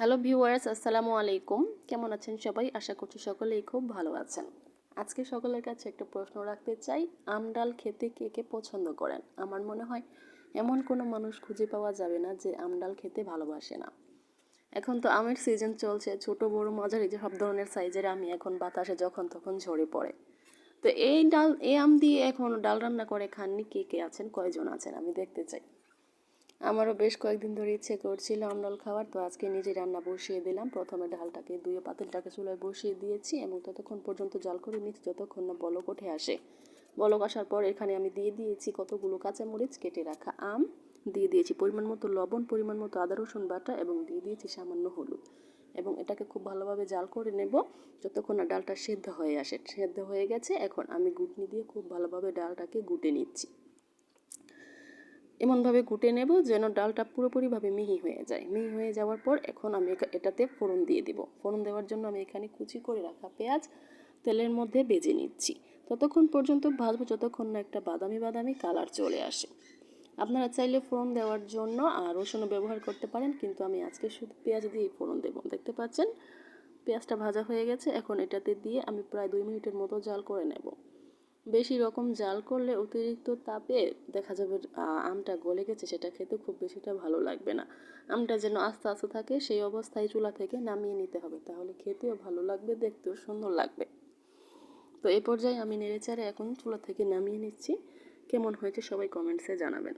Hello viewers, আসসালামু আলাইকুম। কেমন আছেন সবাই? আশা করছি সকলেই খুব ভালো আছেন। আজকে সকলের কাছে একটা প্রশ্ন রাখতে চাই, আম ডাল খেতে কে কে পছন্দ করেন? আমার মনে হয় এমন কোনো মানুষ খুঁজে পাওয়া যাবে না যে আম ডাল খেতে ভালোবাসে না। এখন তো আমের সিজন চলছে, ছোট বড় মাঝারি যে সব ধরনের সাইজের আমি এখন বাতাসে যখন তখন ঝরে পড়ে। তো এই আম দিয়ে এখন ডাল রান্না করে খাননি কে কে আছেন, কয়জন আছেন আমি দেখতে চাই। আমারও বেশ কয়েকদিন ধরে ইচ্ছে করছিল আম ডাল খাওয়ার, তো আজকে নিজে রান্না বসিয়ে দিলাম। প্রথমে ডালটাকে ধুয়ে পাতিলটাকে চুলায় বসিয়ে দিয়েছি এবং ততক্ষণ পর্যন্ত জাল করে নিচ্ছি যতক্ষণ না বলক উঠে আসে। বলক আসার পর এখানে আমি দিয়ে দিয়েছি কতগুলো কাঁচামরিচ, কেটে রাখা আম, দিয়ে দিয়েছি পরিমাণ মতো লবণ, পরিমাণ মতো আদা রসুন বাটা এবং দিয়ে দিয়েছি সামান্য হলুদ। এবং এটাকে খুব ভালোভাবে জাল করে নেব যতক্ষণ না ডালটা সেদ্ধ হয়ে আসে। সেদ্ধ হয়ে গেছে, এখন আমি ঘুটনি দিয়ে খুব ভালোভাবে ডালটাকে ঘুটে নিচ্ছি। এমনভাবে ঘুটে নেব যেন ডালটা পুরোপুরিভাবে মিহি হয়ে যায়। মিহি হয়ে যাওয়ার পর এখন আমি এটাতে ফোড়ন দিয়ে দিব। ফোড়ন দেওয়ার জন্য আমি এখানে কুচি করে রাখা পেঁয়াজ তেলের মধ্যে ভেজে নিচ্ছি। ততক্ষণ পর্যন্ত ভাজবো যতক্ষণ না একটা বাদামি বাদামি কালার চলে আসে। আপনারা চাইলে ফোড়ন দেওয়ার জন্য রসুনও ব্যবহার করতে পারেন, কিন্তু আমি আজকে শুধু পেঁয়াজ দিয়েই ফোড়ন দেবো। দেখতে পাচ্ছেন পেঁয়াজটা ভাজা হয়ে গেছে, এখন এটাতে দিয়ে আমি প্রায় 2 মিনিটের মতো জাল করে নেব। বেশি রকম জাল করলে অতিরিক্ত তাপে দেখা যাবে আমটা গলে গেছে, সেটা খেতে খুব বেশিটা ভালো লাগবে না। আমটা যেন আস্তে আস্তে থাকে সেই অবস্থায় চুলা থেকে নামিয়ে নিতে হবে, তাহলে খেতেও ভালো লাগবে, দেখতেও সুন্দর লাগবে। তো এই পর্যায়ে আমি নেড়েচাড়ে এখন চুলা থেকে নামিয়ে নিচ্ছি। কেমন হয়েছে সবাই কমেন্টসে জানাবেন।